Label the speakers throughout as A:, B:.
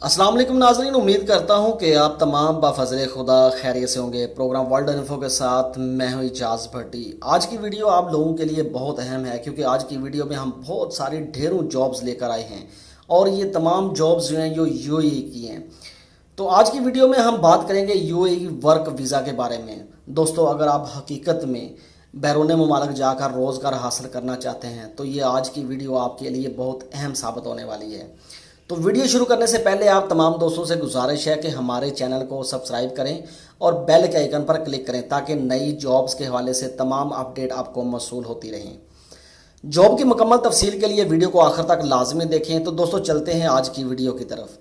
A: अस्सलाम वालेकुम नाज़रीन, उम्मीद करता हूँ कि आप तमाम बाफज़ल खुदा खैरियत से होंगे। प्रोग्राम वर्ल्ड इन्फो के साथ मैं हूँ इजाज़ भट्टी। आज की वीडियो आप लोगों के लिए बहुत अहम है क्योंकि आज की वीडियो में हम बहुत सारी ढेरों जॉब्स लेकर आए हैं और ये तमाम जॉब्स जो हैं जो यूएई की हैं। तो आज की वीडियो में हम बात करेंगे यूएई वर्क वीज़ा के बारे में। दोस्तों, अगर आप हकीकत में बैरून मुमालिक जाकर रोज़गार हासिल करना चाहते हैं तो ये आज की वीडियो आपके लिए बहुत अहम साबित होने वाली है। तो वीडियो शुरू करने से पहले आप तमाम दोस्तों से गुजारिश है कि हमारे चैनल को सब्सक्राइब करें और बेल के आइकन पर क्लिक करें ताकि नई जॉब्स के हवाले से तमाम अपडेट आपको मौसूल होती रहें। जॉब की मुकम्मल तफसील के लिए वीडियो को आखिर तक लाजमी देखें। तो दोस्तों, चलते हैं आज की वीडियो की तरफ।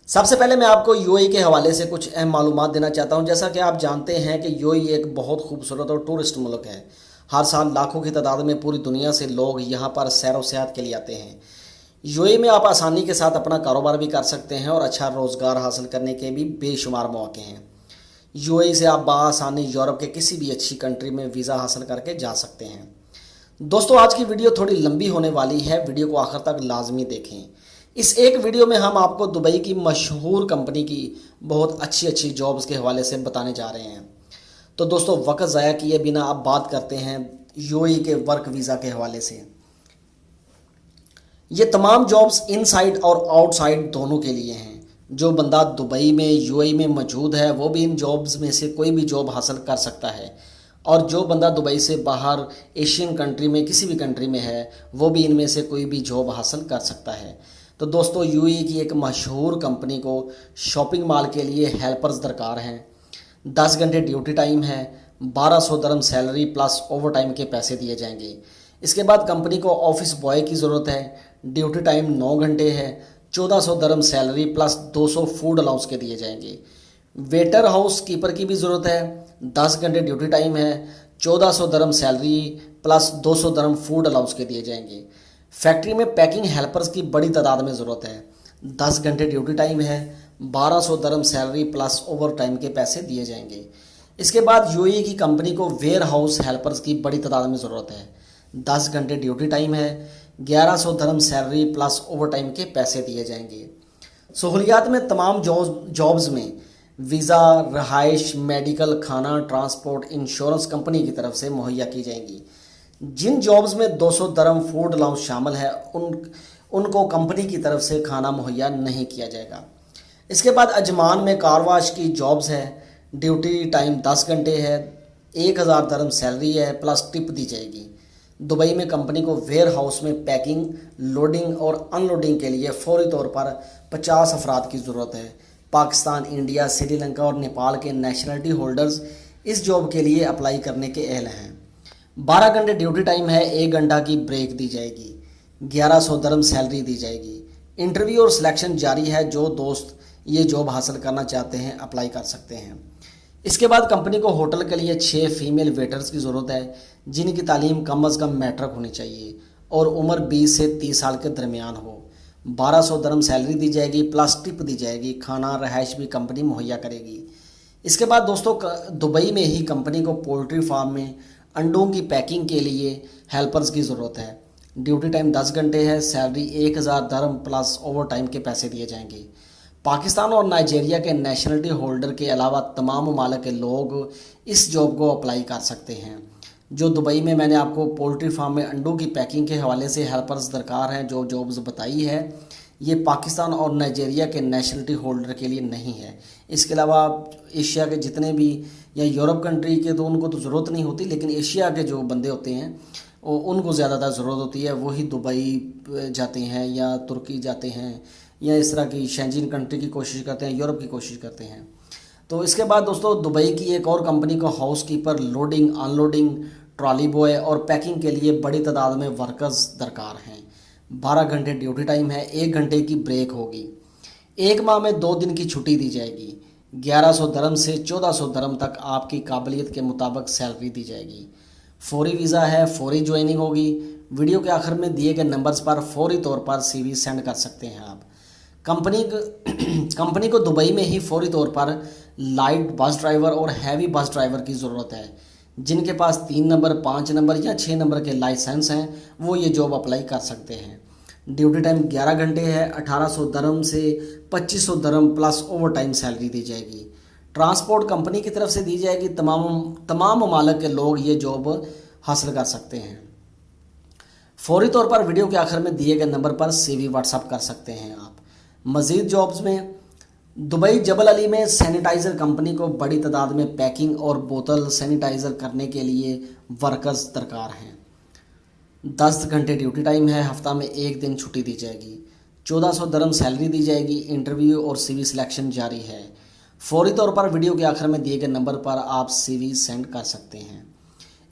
A: सबसे पहले मैं आपको यूएई के हवाले से कुछ अहम मालूमात देना चाहता हूं। जैसा कि आप जानते हैं कि यूएई एक बहुत खूबसूरत और टूरिस्ट मुल्क है। हर साल लाखों की तादाद में पूरी दुनिया से लोग यहां पर सैर व सियाहत के लिए आते हैं। यूएई में आप आसानी के साथ अपना कारोबार भी कर सकते हैं और अच्छा रोज़गार हासिल करने के भी बेशुमार मौके हैं। यूएई से आप बआसानी यूरोप के किसी भी अच्छी कंट्री में वीज़ा हासिल करके जा सकते हैं। दोस्तों, आज की वीडियो थोड़ी लंबी होने वाली है, वीडियो को आखिर तक लाजमी देखें। इस एक वीडियो में हम आपको दुबई की मशहूर कंपनी की बहुत अच्छी अच्छी जॉब्स के हवाले से बताने जा रहे हैं। तो दोस्तों, वक्त ज़ाया किए बिना अब बात करते हैं यूएई के वर्क वीज़ा के हवाले से। ये तमाम जॉब्स इनसाइड और आउटसाइड दोनों के लिए हैं। जो बंदा दुबई में यूएई में मौजूद है वो भी इन जॉब्स में से कोई भी जॉब हासिल कर सकता है, और जो बंदा दुबई से बाहर एशियन कंट्री में किसी भी कंट्री में है वो भी इनमें से कोई भी जॉब हासिल कर सकता है। तो दोस्तों, यूएई की एक मशहूर कंपनी को शॉपिंग मॉल के लिए हेल्पर्स दरकार हैं। 10 घंटे ड्यूटी टाइम है, 1200 दरम सैलरी प्लस ओवर टाइम के पैसे दिए जाएंगे। इसके बाद कंपनी को ऑफिस बॉय की ज़रूरत है। ड्यूटी टाइम 9 घंटे है, 1400 दरम सैलरी प्लस 200 फूड अलाउंस के दिए जाएंगे। वेटर हाउस कीपर की भी ज़रूरत है। 10 घंटे ड्यूटी टाइम है, 1400 दरम सैलरी प्लस 200 दरम फूड अलाउंस के दिए जाएंगे। फैक्ट्री में पैकिंग हेल्पर्स की बड़ी तादाद में ज़रूरत है। 10 घंटे ड्यूटी टाइम है, 1200 दरम सैलरी प्लस ओवर टाइम के पैसे दिए जाएंगे। इसके बाद यूएई की कंपनी को वेयर हाउस हेल्पर्स की बड़ी तादाद में ज़रूरत है। 10 घंटे ड्यूटी टाइम है, 1100 दरम सैलरी प्लस ओवर टाइम के पैसे दिए जाएंगे। सहूलियात में तमाम जॉब्स में वीज़ा, रहाइश, मेडिकल, खाना, ट्रांसपोर्ट, इंश्योरेंस कंपनी की तरफ से मुहैया की जाएंगी। जिन जॉब्स में 200 दरम फूड अलाउंस शामिल है उनको कंपनी की तरफ से खाना मुहैया नहीं किया जाएगा। इसके बाद अजमान में कार वॉश की जॉब्स है। ड्यूटी टाइम 10 घंटे है, 1000 दरम सैलरी है प्लस टिप दी जाएगी। दुबई में कंपनी को वेयर हाउस में पैकिंग, लोडिंग और अनलोडिंग के लिए फौरी तौर पर 50 अफराद की ज़रूरत है। पाकिस्तान, इंडिया, श्रीलंका और नेपाल के नेशनलिटी होल्डर्स इस जॉब के लिए अप्लाई करने के अहल हैं। 12 घंटे ड्यूटी टाइम है, 1 घंटा की ब्रेक दी जाएगी। 1100 दरम सैलरी दी जाएगी। इंटरव्यू और सिलेक्शन जारी है। जो दोस्त ये जॉब हासिल करना चाहते हैं अप्लाई कर सकते हैं। इसके बाद कंपनी को होटल के लिए 6 फीमेल वेटर्स की ज़रूरत है जिनकी तालीम कम अज़ कम मैट्रिक होनी चाहिए और उम्र 20 से 30 साल के दरमियान हो। 1200 दरम सैलरी दी जाएगी प्लस टिप दी जाएगी। खाना, रहाइश भी कंपनी मुहैया करेगी। इसके बाद दोस्तों, दुबई में ही कंपनी को पोल्ट्री फार्म में अंडों की पैकिंग के लिए हेल्पर्स की ज़रूरत है। ड्यूटी टाइम 10 घंटे है, सैलरी 1000 दरम प्लस ओवर टाइम के पैसे दिए जाएंगे। पाकिस्तान और नाइजीरिया के नेशनलिटी होल्डर के अलावा तमाम ममालिक के लोग इस जॉब को अप्लाई कर सकते हैं। जो दुबई में मैंने आपको पोल्ट्री फार्म में अंडों की पैकिंग के हवाले से हेल्पर्स दरकार हैं, जो जॉब्स बताई है, ये पाकिस्तान और नाइजीरिया के नेशनलिटी होल्डर के लिए नहीं है। इसके अलावा एशिया के जितने भी या यूरोप कंट्री के तो उनको तो ज़रूरत नहीं होती, लेकिन एशिया के जो बंदे होते हैं उनको ज़्यादातर ज़रूरत होती है। वही दुबई जाते हैं या तुर्की जाते हैं या इस तरह की शेंजिन कंट्री की कोशिश करते हैं, यूरोप की कोशिश करते हैं। तो इसके बाद दोस्तों, दुबई की एक और कंपनी को house keeper, loading, unloading, trolley boy और पैकिंग के लिए बड़ी तादाद में वर्कर्स दरकार हैं। 12 घंटे ड्यूटी टाइम है, 1 घंटे की ब्रेक होगी। 1 माह में 2 दिन की छुट्टी दी जाएगी। 1100 दरम से 1400 दरम तक आपकी काबिलियत के मुताबिक सैलरी दी जाएगी। फौरी वीज़ा है, फौरी ज्वाइनिंग होगी। वीडियो के आखिर में दिए गए नंबर्स पर फौरी तौर पर CV सेंड कर सकते हैं आप। कंपनी को दुबई में ही फौरी तौर पर लाइट बस ड्राइवर और हैवी बस ड्राइवर की ज़रूरत है। जिनके पास 3 नंबर, 5 नंबर या 6 नंबर के लाइसेंस हैं वो ये जॉब अप्लाई कर सकते हैं। ड्यूटी टाइम 11 घंटे है। 1800 दरम से 2500 दरम प्लस ओवर टाइम सैलरी दी जाएगी। ट्रांसपोर्ट कंपनी की तरफ से दी जाएगी। तमाम ममालिक के लोग ये जॉब हासिल कर सकते हैं। फौरी तौर पर वीडियो के आखिर में दिए गए नंबर पर CV व्हाट्सअप कर सकते हैं आप। मज़ीद जॉब्स में दुबई जबल अली में सैनिटाइज़र कंपनी को बड़ी तादाद में पैकिंग और बोतल सैनिटाइज़र करने के लिए वर्कर्स दरकार हैं। 10 घंटे ड्यूटी टाइम है। हफ्ता में 1 दिन छुट्टी दी जाएगी। 1400 दरम सैलरी दी जाएगी। इंटरव्यू और CV सिलेक्शन जारी है। फौरी तौर पर वीडियो के आखिर में दिए गए नंबर पर आप CV सेंड कर सकते हैं।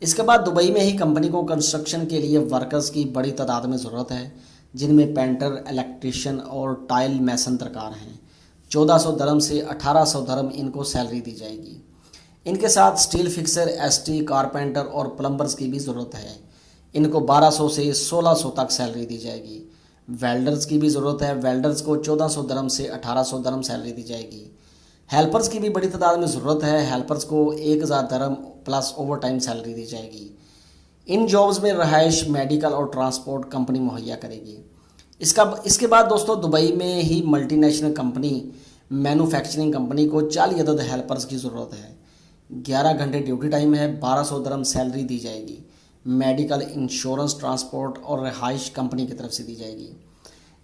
A: इसके बाद दुबई में ही कंपनी को कंस्ट्रक्शन के लिए वर्कर्स की बड़ी तादाद में ज़रूरत है, जिनमें पेंटर, इलेक्ट्रीशियन और टाइल मैसन दरकार हैं। 1400 दरम से 1800 दरम इनको सैलरी दी जाएगी। इनके साथ स्टील फिक्सर, ST, कारपेंटर और प्लम्बर्स की भी ज़रूरत है। इनको 1200 से 1600 तक सैलरी दी जाएगी। वेल्डर्स की भी ज़रूरत है। वेल्डर्स को 1400 दरम से 1800 दरम सैलरी दी जाएगी। हेल्पर्स की भी बड़ी तादाद में ज़रूरत है। हेल्पर्स को 1000 दरम प्लस ओवर टाइम सैलरी दी जाएगी। इन जॉब्स में रहायश, मेडिकल और ट्रांसपोर्ट कंपनी मुहैया करेगी। इसके बाद दोस्तों दुबई में ही मल्टीनेशनल कंपनी मैन्युफैक्चरिंग कंपनी को 40 अदद हेल्पर्स की ज़रूरत है। 11 घंटे ड्यूटी टाइम है। 1200 दरम सैलरी दी जाएगी। मेडिकल, इंश्योरेंस, ट्रांसपोर्ट और रहाइश कंपनी की तरफ से दी जाएगी।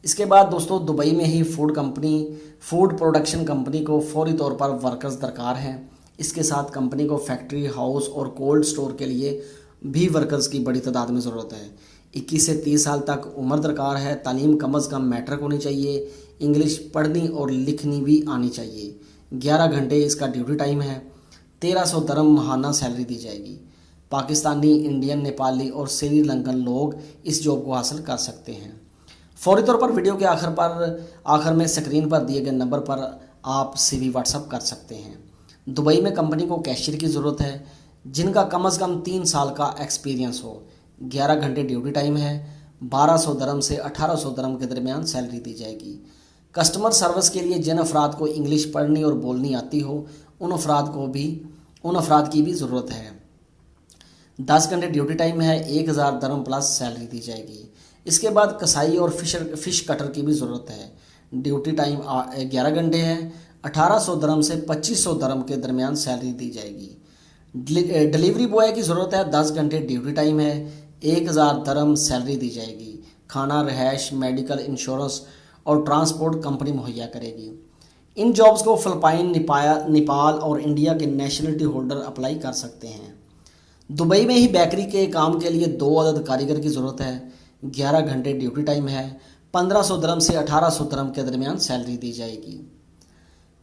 A: इसके बाद दोस्तों दुबई में ही फूड प्रोडक्शन कंपनी को फौरी तौर पर वर्कर्स दरकार हैं। इसके साथ कंपनी को फैक्ट्री, हाउस और कोल्ड स्टोर के लिए भी वर्कर्स की बड़ी तादाद में ज़रूरत है। 21 से 30 साल तक उम्र दरकार है। तालीम कम अज़ कम मैट्रिक होनी चाहिए। इंग्लिश पढ़नी और लिखनी भी आनी चाहिए। 11 घंटे इसका ड्यूटी टाइम है। 1300 दरम माहाना सैलरी दी जाएगी। पाकिस्तानी, इंडियन, नेपाली और श्रीलंकन लोग इस जॉब को हासिल कर सकते हैं। फौरी तौर पर वीडियो के आखिर में स्क्रीन पर दिए गए नंबर पर आप CV व्हाट्सअप कर सकते हैं। दुबई में कंपनी को कैशियर की ज़रूरत है, जिनका कम अज़ कम 3 साल का एक्सपीरियंस हो। 11 घंटे ड्यूटी टाइम है। 1200 दरम से 1800 दरम के दरमियान सैलरी दी जाएगी। कस्टमर सर्विस के लिए जिन अफराद को इंग्लिश पढ़नी और बोलनी आती हो, उन अफराद की भी ज़रूरत है। 10 घंटे ड्यूटी टाइम है। 1000 दरम प्लस सैलरी दी जाएगी। इसके बाद कसाई और फिश कटर की भी ज़रूरत है। ड्यूटी टाइम 11 घंटे है। 1800 दरम से 2500 दरम के दरमियान सैलरी दी जाएगी। डिलीवरी बॉय की ज़रूरत है। 10 घंटे ड्यूटी टाइम है। 1000 दरम सैलरी दी जाएगी। खाना, रहायश, मेडिकल, इंश्योरेंस और ट्रांसपोर्ट कंपनी मुहैया करेगी। इन जॉब्स को फिलिपाइन, नेपाल और इंडिया के नेशनलिटी होल्डर अप्लाई कर सकते हैं। दुबई में ही बेकरी के काम के लिए 2 अदद कारीगर की ज़रूरत है। 11 घंटे ड्यूटी टाइम है। 1500 दरम से 1800 दरम के दरमियान सैलरी दी जाएगी।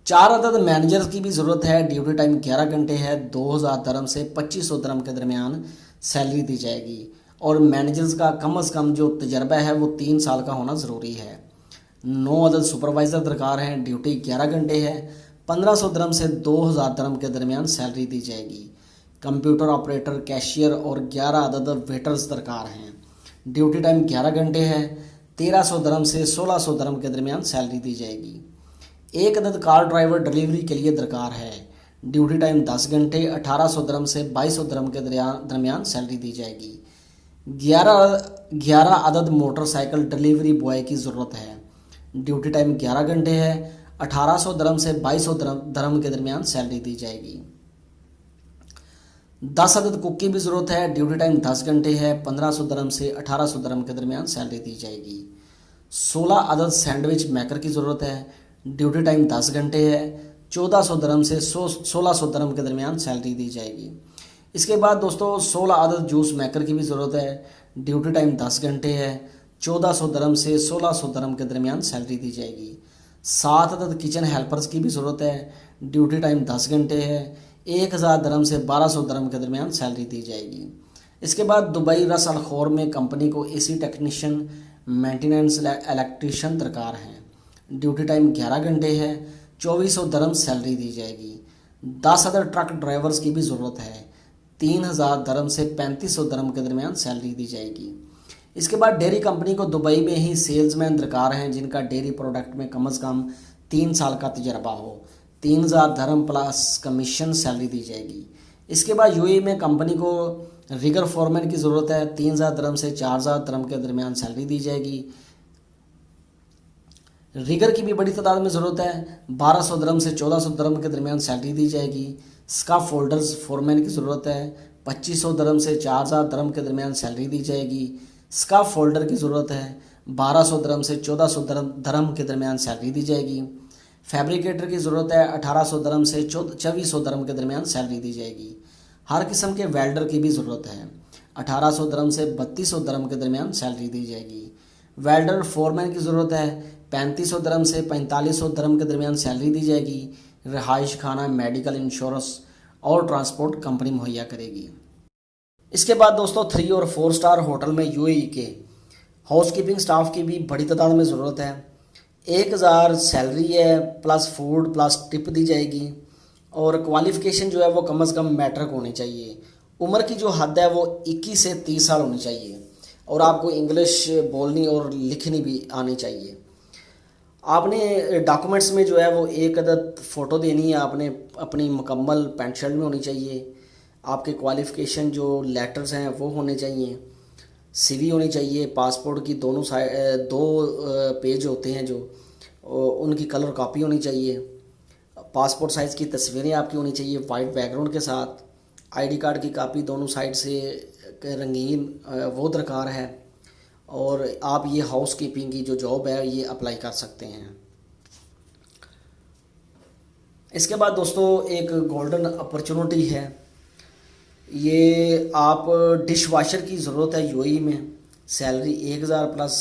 A: 4 अदद मैनेजर्स की भी ज़रूरत है। ड्यूटी टाइम 11 घंटे है। 2000 दरम से 2500 दरम के दरमियान सैलरी दी जाएगी। और मैनेजर्स का कम अज़ कम जो तजर्बा है वो 3 साल का होना ज़रूरी है। 9 अदद सुपरवाइज़र दरकार हैं। ड्यूटी 11 घंटे है। 1500 दरम से 2000 दरम के दरमियान सैलरी दी जाएगी। कंप्यूटर ऑपरेटर, कैशियर और 11 अदद वेटर्स दरकार हैं। ड्यूटी टाइम 11 घंटे है। 1300 दरम से 1600 दरम के दरमियान सैलरी दी जाएगी। 1 अदद कार ड्राइवर डिलीवरी के लिए दरकार है। ड्यूटी टाइम 10 घंटे। 1800 दरम से 2200 दरम के दरमियान सैलरी दी जाएगी। 11 अदद मोटरसाइकिल डिलीवरी बॉय की ज़रूरत है। ड्यूटी टाइम 11 घंटे है। 1800 दरम से 2200 दरम के दरमियान सैलरी दी जाएगी। 10 अदद कुक की भी ज़रूरत है। ड्यूटी टाइम 10 घंटे है। 1500 दरम से 1800 दरम के दरमियान सैलरी दी जाएगी। 16 अदद सैंडविच मेकर की ज़रूरत है। ड्यूटी टाइम 10 घंटे है। 1400 दरम से 1600 दरम के दरमियान सैलरी दी जाएगी। इसके बाद दोस्तों 16 अदद जूस मेकर की भी ज़रूरत है। ड्यूटी टाइम 10 घंटे है। 1400 दरम से 1600 दरम के दरमियान सैलरी दी जाएगी। 7 अदद किचन हेल्पर्स की भी ज़रूरत है। ड्यूटी टाइम 10 घंटे है। 1000 दरम से 1200 दरम के दरमियान सैलरी दी जाएगी। इसके बाद दुबई रस अल खौर में कंपनी को AC टेक्नीशियन, मेंटेनेंस इलेक्ट्रीशियन दरकार हैं। ड्यूटी टाइम 11 घंटे है। 2400 दरम सैलरी दी जाएगी। 10 अदर ट्रक ड्राइवर्स की भी ज़रूरत है। 3000 दरम से 3500 दरम के दरमियान सैलरी दी जाएगी। इसके बाद डेयरी कंपनी को दुबई में ही सेल्समैन दरकार हैं, जिनका डेयरी प्रोडक्ट में कम अज़ कम 3 साल का तजर्बा हो। 3000 दरम प्लस कमीशन सैलरी दी जाएगी। इसके बाद UAE में कंपनी को रिगर फॉरमैन की ज़रूरत है। 3000 दरम से 4000 दरम के दरमियान सैलरी दी जाएगी। रिगर की भी बड़ी तादाद में ज़रूरत है, 1200 दरम से 1400 दरम के दरमियान सैलरी दी जाएगी। स्काफ फोल्डर्स फोरमैन की ज़रूरत है, 2500 दरम से 4000 दरम के दरमियान सैलरी दी जाएगी। स्काफ फोल्डर की ज़रूरत है, 1200 दरम से 1400 दरम के दरमियान सैलरी दी जाएगी। फैब्रिकेटर की ज़रूरत है, 1800 दरम से 2400 दरम के दरमियान सैलरी दी जाएगी। हर किस्म के वेल्डर की भी ज़रूरत है, 1800 दरम से 3200 दरम के दरमियान सैलरी दी जाएगी। वेल्डर फोरमैन की ज़रूरत है, 3500 दरम से 4500 दरम के दरमियान सैलरी दी जाएगी। रिहाइश खाना, मेडिकल, इंश्योरेंस और ट्रांसपोर्ट कंपनी मुहैया करेगी। इसके बाद दोस्तों 3 और 4 स्टार होटल में यूएई के हाउस कीपिंग स्टाफ की भी बड़ी तादाद में ज़रूरत है। 1000 सैलरी है, प्लस फूड प्लस टिप दी जाएगी। और क्वालिफ़िकेशन जो है वो कम से कम मैट्रिक होनी चाहिए। उम्र की जो हद है वो 21 से 30 साल होनी चाहिए और आपको इंग्लिश बोलनी और लिखनी भी आनी चाहिए। आपने डॉक्यूमेंट्स में जो है वो एक अदद फ़ोटो देनी है, आपने अपनी मुकम्मल पैंट शर्ट में होनी चाहिए। आपके क्वालिफ़िकेशन जो लेटर्स हैं वो होने चाहिए, सीवी होनी चाहिए, पासपोर्ट की दोनों साइड 2 पेज होते हैं जो उनकी कलर कॉपी होनी चाहिए। पासपोर्ट साइज़ की तस्वीरें आपकी होनी चाहिए वाइट बैकग्राउंड के साथ। आईडी कार्ड की कॉपी दोनों साइड से रंगीन वो दरकार है। और आप ये हाउस कीपिंग की जो जॉब है ये अप्लाई कर सकते हैं। इसके बाद दोस्तों एक गोल्डन अपॉर्चुनिटी है, ये आप डिश वाशर की ज़रूरत है यूएई में। सैलरी 1000 प्लस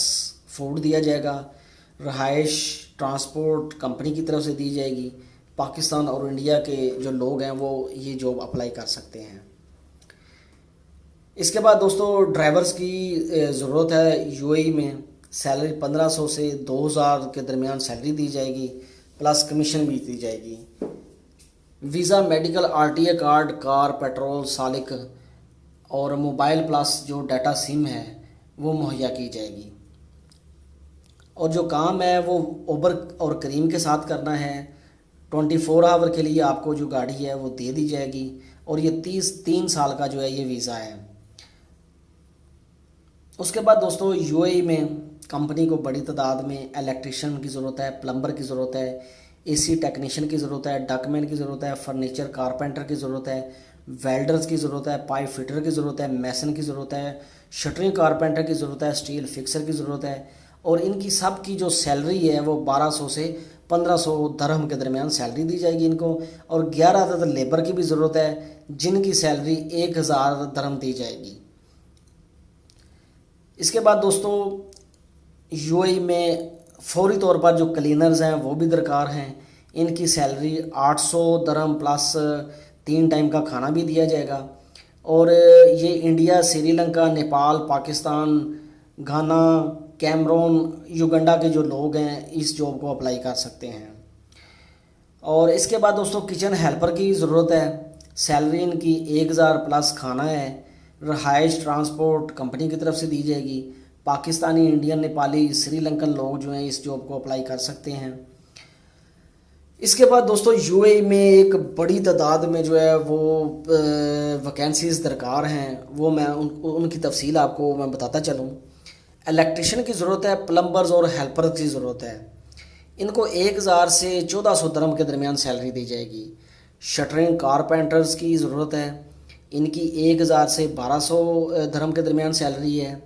A: फूड दिया जाएगा। रहाइश ट्रांसपोर्ट कंपनी की तरफ से दी जाएगी। पाकिस्तान और इंडिया के जो लोग हैं वो ये जॉब अप्लाई कर सकते हैं। इसके बाद दोस्तों ड्राइवर्स की ज़रूरत है यूएई में। सैलरी 1500 से 2000 के दरमियान सैलरी दी जाएगी, प्लस कमीशन भी दी जाएगी। Visa, medical, RTA card, car, petrol, Salik और मोबाइल प्लस जो डाटा सिम है वो मुहैया की जाएगी। और जो काम है वो उबर और करीम के साथ करना है। 24 आवर के लिए आपको जो गाड़ी है वो दे दी जाएगी और ये 3 साल का जो है ये वीज़ा है। उसके बाद दोस्तों यूएई में कंपनी को बड़ी तादाद में इलेक्ट्रिशियन की ज़रूरत है, प्लम्बर की ज़रूरत है, एसी टेक्नीशियन की ज़रूरत है, डॉक्यूमेंट की ज़रूरत है, फर्नीचर कारपेंटर की ज़रूरत है, वेल्डर्स की ज़रूरत है, पाइप फिटर की ज़रूरत है, मैसन की ज़रूरत है, शटरिंग कारपेंटर की ज़रूरत है, स्टील फिक्सर की ज़रूरत है। और इनकी सब की जो सैलरी है वो 1200 से 1500 दरहम के दरमियान सैलरी दी जाएगी इनको। और 11 अदद लेबर की भी ज़रूरत है जिनकी सैलरी 1000 दरहम दी जाएगी। इसके बाद दोस्तों यूएई में फौरी तौर पर जो क्लीनर्स हैं वो भी दरकार हैं। इनकी सैलरी 800 दरहम प्लस 3 टाइम का खाना भी दिया जाएगा। और ये इंडिया, श्रीलंका, नेपाल, पाकिस्तान, घाना, कैमरून, युगांडा के जो लोग हैं इस जॉब को अप्लाई कर सकते हैं। और इसके बाद दोस्तों किचन हेल्पर की ज़रूरत है। सैलरी इनकी 1000 प्लस खाना है। रहाइश ट्रांसपोर्ट कंपनी की तरफ से दी जाएगी। पाकिस्तानी, इंडियन, नेपाली, श्रीलंकन लोग जो हैं इस जॉब को अप्लाई कर सकते हैं। इसके बाद दोस्तों यूएई में एक बड़ी तादाद में जो है वो वैकेंसीज़ दरकार हैं, वो मैं उनकी तफसील आपको मैं बताता चलूँ। इलेक्ट्रिशियन की ज़रूरत है, प्लम्बर्स और हेल्पर की ज़रूरत है। इनको 1000 से 1400 दरम के दरमियान सैलरी दी जाएगी। शटरिंग कारपेंटर्स की ज़रूरत है, इनकी 1000 से 1200 दरम के दरमियान सैलरी है।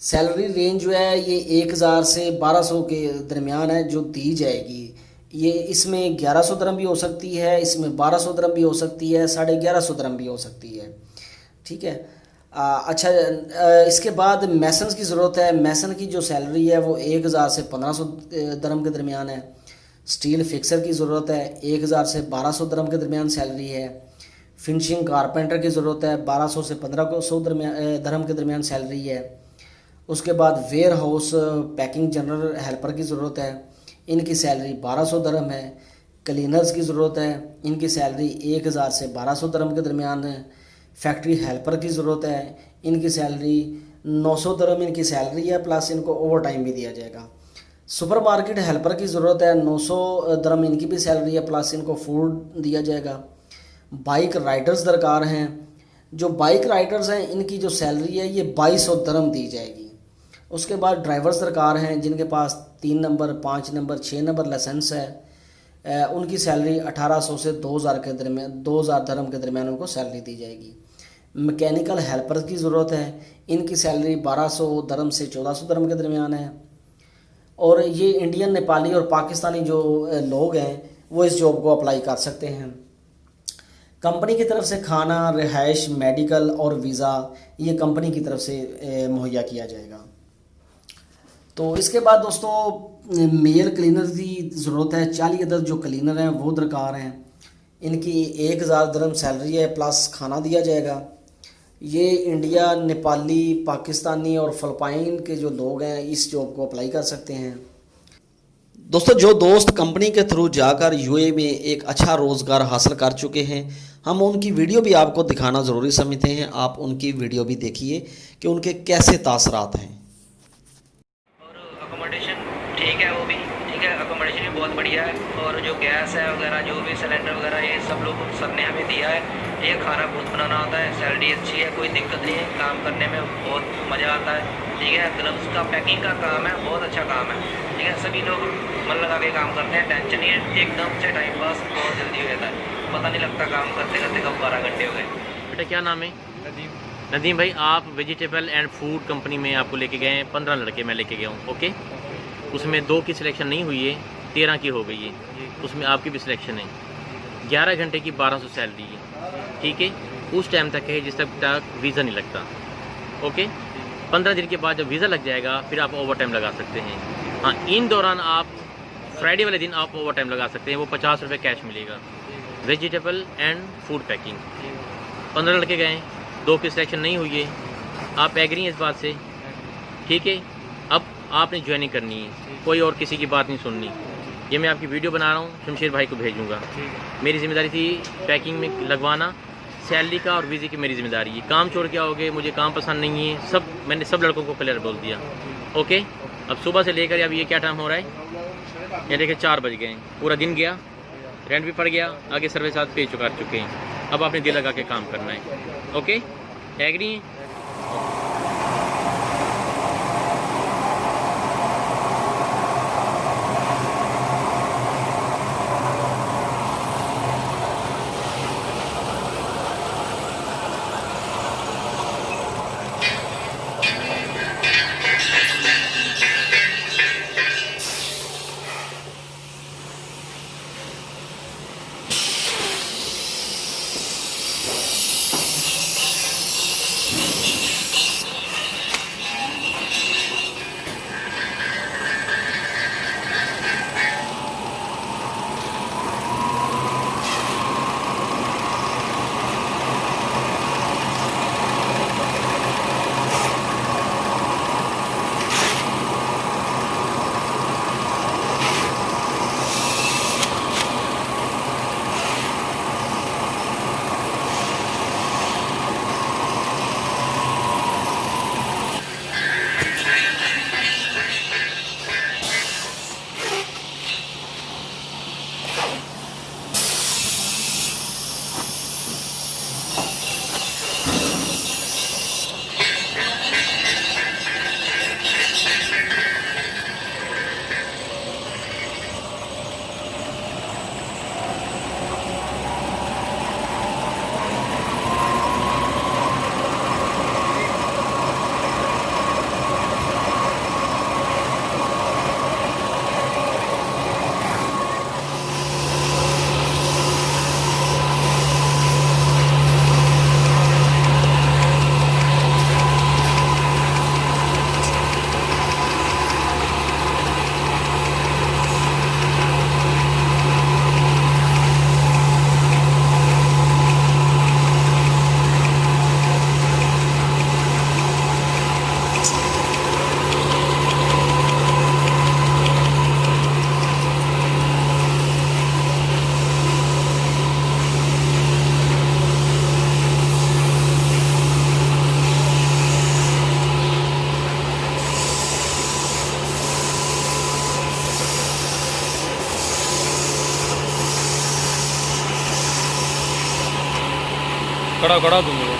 A: सैलरी रेंज जो है ये 1000 से 1200 के दरमियान है जो दी जाएगी। ये इसमें 1100 दरम भी हो सकती है, इसमें 1200 दरम भी हो सकती है, 1150 दरम भी हो सकती है। ठीक है। अच्छा, इसके बाद मैसन्स की ज़रूरत है। मैसन की जो सैलरी है वो 1000 से 1500 दरम के दरमियान है। स्टील फिक्सर की ज़रूरत है, 1000 से 1200 दरम के दरमियान सैलरी है। फिनिशिंग कारपेंटर की ज़रूरत है, 1200 से 1500 दरम के दरमियान सैलरी है। उसके बाद warehouse packing general helper की ज़रूरत है, इनकी सैलरी 1200 दरम है। क्लीनर्स की ज़रूरत है, इनकी सैलरी 1000 से 1200 दरम के दरमियान है। फैक्ट्री हेल्पर की ज़रूरत है, इनकी सैलरी 900 दरम इनकी सैलरी है, प्लस इनको ओवर टाइम भी दिया जाएगा। सुपरमार्केट हेल्पर की ज़रूरत है, 900 दरम इनकी भी सैलरी है, प्लस इनको फूड दिया जाएगा। बाइक राइडर्स दरकार हैं। जो बाइक राइडर्स हैं इनकी जो सैलरी है ये 2200 दरम दी जाएगी। उसके बाद ड्राइवर्स दरकार हैं जिनके पास 3 नंबर, 5 नंबर, 6 नंबर लाइसेंस है। उनकी सैलरी 1800 से 2000 के दरमियान, 2000 दरम के दरमियान उनको सैलरी दी जाएगी। मैकेनिकल हेल्पर की ज़रूरत है, इनकी सैलरी 1200 दरम से 1400 दरम के दरमियान है। और ये इंडियन, नेपाली और पाकिस्तानी जो लोग हैं वो इस जॉब को अप्लाई कर सकते हैं। कंपनी की तरफ से खाना, रिहाइश, मेडिकल और वीज़ा ये कंपनी की तरफ से मुहैया किया जाएगा। तो इसके बाद दोस्तों मेल क्लीनर की ज़रूरत है। 40 अदद जो क्लीनर हैं वो दरकार हैं। इनकी 1000 दरम सैलरी है, प्लस खाना दिया जाएगा। ये इंडिया, नेपाली, पाकिस्तानी और फ़िलिपाइन के जो लोग हैं इस जॉब को अप्लाई कर सकते हैं। दोस्तों जो दोस्त कंपनी के थ्रू जाकर यूएई में एक अच्छा रोज़गार हासिल कर चुके हैं, हम उनकी वीडियो भी आपको दिखाना ज़रूरी समझते हैं। आप उनकी वीडियो भी देखिए कि उनके कैसे तासरात हैं।
B: और अकोमोडेशन ठीक है, वो भी ठीक है, अकोमोडेशन भी बहुत बढ़िया है। और जो गैस है वगैरह, जो भी सिलेंडर वगैरह, ये सब लोग सर ने हमें दिया है। ये खाना बहुत बनाना आता है, सैलरी अच्छी है, कोई दिक्कत नहीं है, काम करने में बहुत मज़ा आता है। ठीक है, ग्लव्स का पैकिंग का काम है, बहुत अच्छा काम है। ठीक है, सभी लोग मन लगा के काम करते हैं, टेंशन नहीं है, एकदम से टाइम पास बहुत जल्दी हो जाता है, पता नहीं लगता काम करते करते कब 12 घंटे हो गए।
C: बेटा क्या नाम है? नदीम। नदीम भाई, आप वेजिटेबल एंड फूड कंपनी में आपको लेके गए हैं। 15 लड़के मैं लेके गया हूँ, ओके। उसमें 2 की सिलेक्शन नहीं हुई है, 13 की हो गई है, उसमें आपकी भी सिलेक्शन है। 11 घंटे की 1200 सैलरी है, ठीक है। उस टाइम तक है जिस तक वीज़ा नहीं लगता, ओके। 15 दिन के बाद जब वीज़ा लग जाएगा फिर आप ओवर टाइम लगा सकते हैं। हाँ, इन दौरान आप फ्राइडे वाले दिन आप ओवर टाइम लगा सकते हैं, वो 50 रुपये कैश मिलेगा। Vegetable and food packing. 15 लड़के गए, 2 की सिलेक्शन नहीं हुई है, आप एग्री हैं इस बात से, ठीक है। अब आपने ज्वाइनिंग करनी है, कोई और किसी की बात नहीं सुननी। ये मैं आपकी वीडियो बना रहा हूँ, शमशेर भाई को भेजूँगा। मेरी जिम्मेदारी थी पैकिंग में लगवाना, सैलरी का और वीज़े की मेरी जिम्मेदारी है। काम छोड़ के आओगे, मुझे काम पसंद नहीं है, सब मैंने सब लड़कों को क्लियर बोल दिया, ओके। अब सुबह से लेकर अब ये क्या टाइम हो रहा है, ये देखिए 4 बज गए, पूरा दिन गया, रेंट भी पड़ गया, आगे सर्विस आप पे चुका चुके हैं। अब आपने दिल लगा के काम करना है, ओके। एग्री हैं?
D: खड़ा खड़ा दूंगा।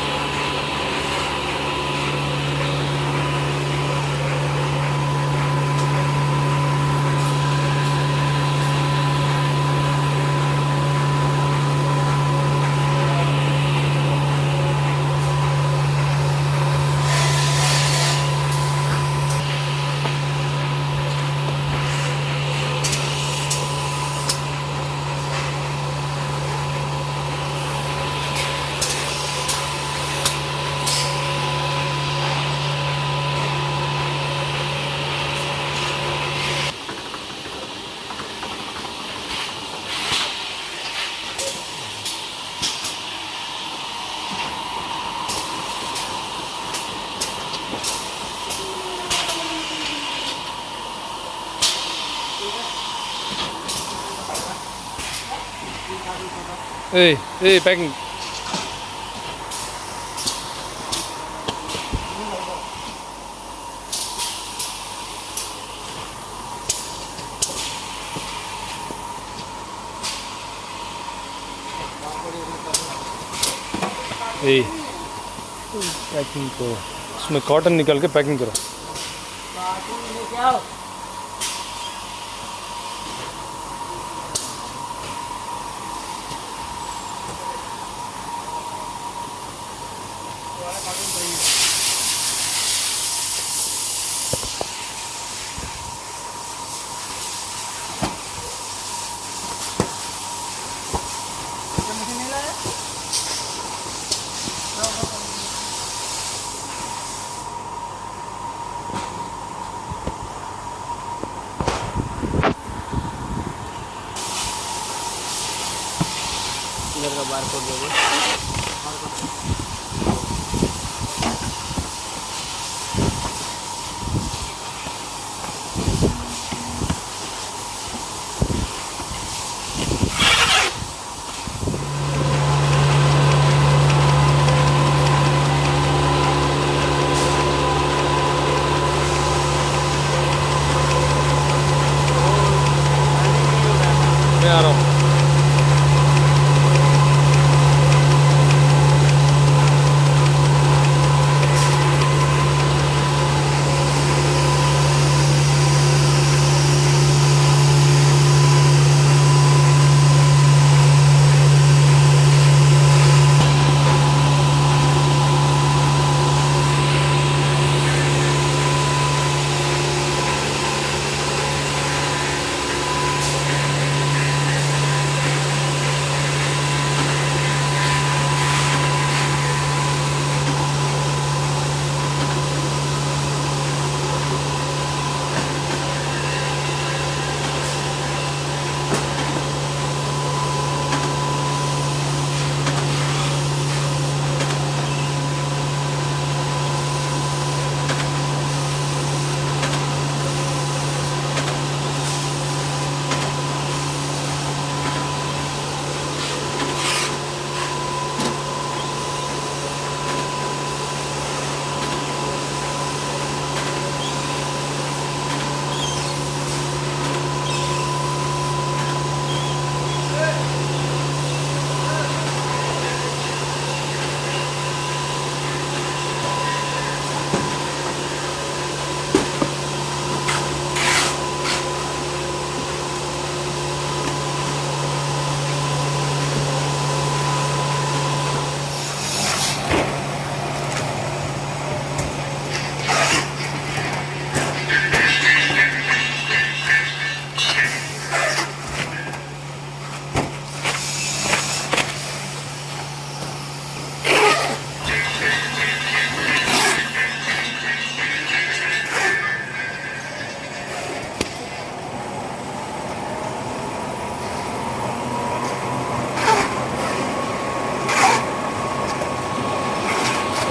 D: ए पैकिंग पैकिंग को उसमें कॉटन निकाल के पैकिंग करो।
C: इधर का बार कोड दे
D: मैं आ रहा हूँ।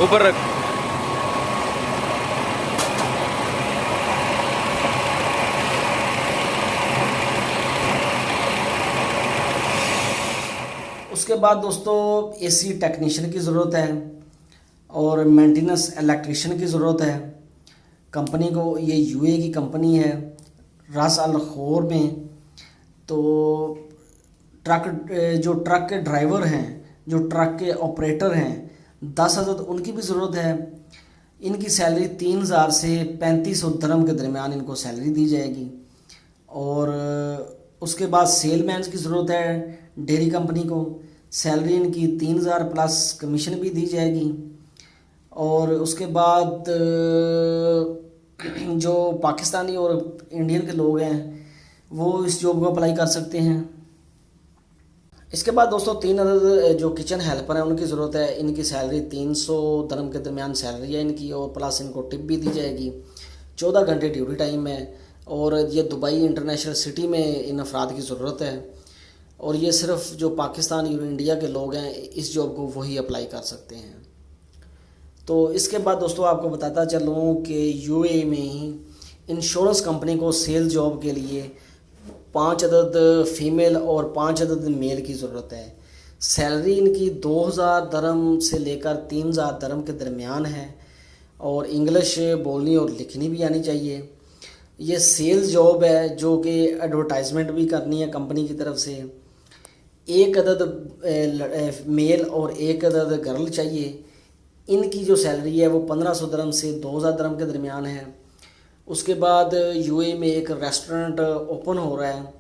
D: ऊपर रख।
A: उसके बाद दोस्तों एसी टेक्नीशियन की ज़रूरत है और मेंटेनेंस इलेक्ट्रिशियन की ज़रूरत है। कंपनी को ये यूए की कंपनी है रास अल खौर में। तो जो ट्रक के ड्राइवर हैं, जो ट्रक के ऑपरेटर हैं 10,000 उनकी भी ज़रूरत है। इनकी सैलरी 3,000 से 3,500 दिरहम के दरमियान इनको सैलरी दी जाएगी। और उसके बाद सेलमैन की ज़रूरत है डेयरी कंपनी को। सैलरी इनकी 3,000 प्लस कमीशन भी दी जाएगी। और उसके बाद जो पाकिस्तानी और इंडियन के लोग हैं वो इस जॉब को अप्लाई कर सकते हैं। इसके बाद दोस्तों 3 अदद जो किचन हेल्पर हैं उनकी ज़रूरत है। इनकी सैलरी 300 दिरहम के दरमियान सैलरी है इनकी और प्लस इनको टिप भी दी जाएगी। 14 घंटे ड्यूटी टाइम है और ये दुबई इंटरनेशनल सिटी में इन अफराद की ज़रूरत है। और ये सिर्फ जो पाकिस्तान और इंडिया के लोग हैं इस जॉब को वही अप्लाई कर सकते हैं। तो इसके बाद दोस्तों आपको बताता चलूँ कि यूएई में ही इंश्योरेंस कंपनी को सेल जॉब के लिए 5 अदद फ़ीमेल और 5 अदद मेल की ज़रूरत है। सैलरी इनकी 2000 दरम से लेकर 3000 दरम के दरमियान है और इंग्लिश बोलनी और लिखनी भी आनी चाहिए। ये सेल्स जॉब है जो कि एडवर्टाइजमेंट भी करनी है कंपनी की तरफ से। एक अदद मेल और एक अदद गर्ल चाहिए। इनकी जो सैलरी है वो 1500 दरम से 2000 दरम के दरमियान है। उसके बाद यूएई में एक रेस्टोरेंट ओपन हो रहा है,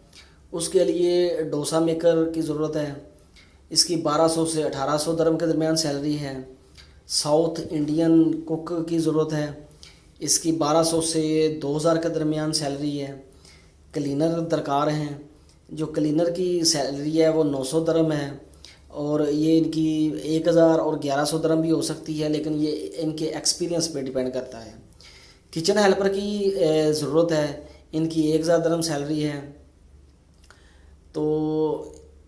A: उसके लिए डोसा मेकर की ज़रूरत है। इसकी 1200 से 1800 दरम के दरमियान सैलरी है। साउथ इंडियन कुक की ज़रूरत है, इसकी 1200 से 2000 के दरमियान सैलरी है। क्लीनर दरकार हैं, जो क्लीनर की सैलरी है वो 900 दरम है और ये इनकी 1000 और 1100 दरम भी हो सकती है, लेकिन ये इनके एक्सपीरियंस पे डिपेंड करता है। किचन हेल्पर की ज़रूरत है, इनकी 1000 दरम सैलरी है। तो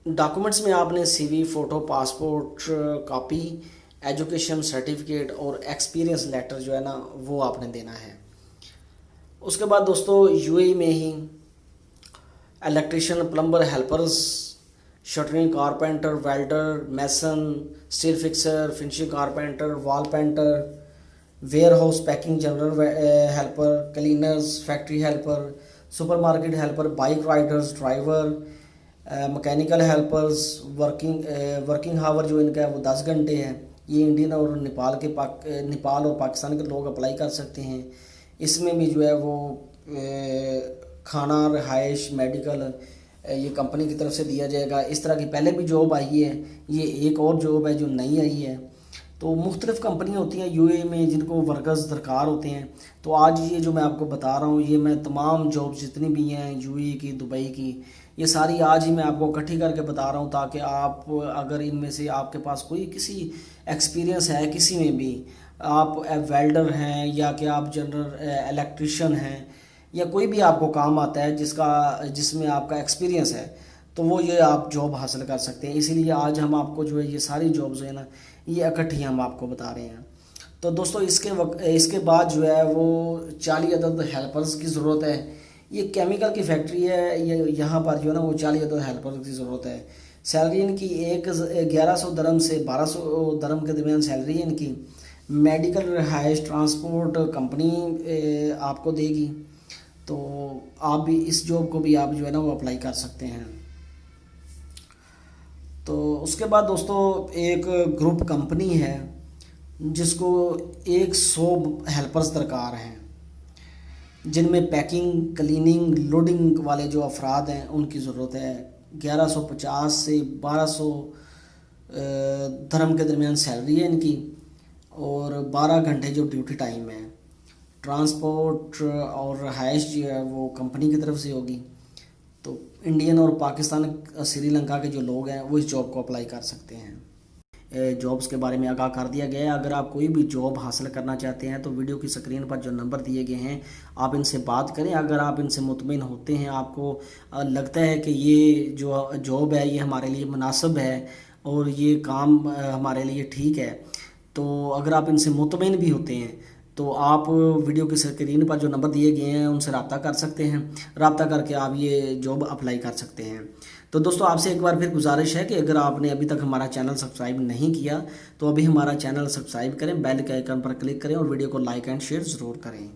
A: डॉक्यूमेंट्स में आपने CV, photo, passport copy, education certificate और एक्सपीरियंस लेटर जो है ना वो आपने देना है। उसके बाद दोस्तों यूएई में ही electrician, plumber, helpers, shuttering carpenter, welder, mason, steel fixer, finishing carpenter, wall painter, warehouse packing general helper, cleaners, factory helper, supermarket helper, bike riders, driver, mechanical helpers. Working hour जो इनका है वो 10 घंटे है। ये Indian और नेपाल और पाकिस्तान के लोग अप्लाई कर सकते हैं। इसमें भी जो है वो खाना, रिहाइश, मेडिकल ये कंपनी की तरफ से दिया जाएगा। इस तरह की पहले भी जॉब आई है, ये एक और जॉब है जो नई आई है। तो मुख्तलिफ़ कंपनियाँ होती हैं यूएई में जिनको वर्कर्स दरकार होते हैं। तो आज ये जो मैं आपको बता रहा हूँ, ये मैं तमाम जॉब जितनी भी हैं यूएई की, दुबई की, ये सारी आज ही मैं आपको इकट्ठी करके बता रहा हूँ, ताकि आप अगर इनमें से आपके पास कोई किसी एक्सपीरियंस है, किसी में भी आप वेल्डर हैं या कि आप जनरल इलेक्ट्रिशियन हैं या कोई भी आपको काम आता है जिसमें आपका एक्सपीरियंस है, तो वो ये आप जॉब हासिल कर सकते हैं। इसीलिए आज हम आपको जो है ये सारी जॉब्स है ना ये इकट्ठी हम आपको बता रहे हैं। तो दोस्तों इसके बाद जो है वो 40 अदद हेल्पर्स की ज़रूरत है। ये केमिकल की फैक्ट्री है, ये यहाँ पर जो है ना वो 40 अदद हेल्पर्स की ज़रूरत है। सैलरी इनकी 1100 दरम से 1200 दरम के दरमियान सैलरी है इनकी। मेडिकल, रिहाइश, ट्रांसपोर्ट कंपनी आपको देगी। तो आप भी इस जॉब को भी आप जो है ना वो अप्लाई कर सकते हैं। तो उसके बाद दोस्तों एक ग्रुप कंपनी है जिसको 100 हेल्पर्स दरकार हैं, जिनमें पैकिंग, क्लीनिंग, लोडिंग वाले जो अफराद हैं उनकी ज़रूरत है। 1150 से 1200 दरम के दरमियान सैलरी है इनकी और 12 घंटे जो ड्यूटी टाइम है। ट्रांसपोर्ट और रहाइश जो है वो कंपनी की तरफ से होगी। तो इंडियन और पाकिस्तान, श्रीलंका के जो लोग हैं वो इस जॉब को अप्लाई कर सकते हैं। जॉब्स के बारे में आगाह कर दिया गया है। अगर आप कोई भी जॉब हासिल करना चाहते हैं तो वीडियो की स्क्रीन पर जो नंबर दिए गए हैं आप इनसे बात करें। अगर आप इनसे मुतमिन होते हैं, आपको लगता है कि ये जो जॉब है ये हमारे लिए मुनासिब है और ये काम हमारे लिए ठीक है, तो अगर आप इनसे मुतमिन भी होते हैं तो आप वीडियो की स्क्रीन पर जो नंबर दिए गए हैं उनसे रब्ता कर सकते हैं। रब्ता करके आप ये जॉब अप्लाई कर सकते हैं। तो दोस्तों आपसे एक बार फिर गुजारिश है कि अगर आपने अभी तक हमारा चैनल सब्सक्राइब नहीं किया तो अभी हमारा चैनल सब्सक्राइब करें, बेल के आइकन पर क्लिक करें और वीडियो को लाइक एंड शेयर ज़रूर करें।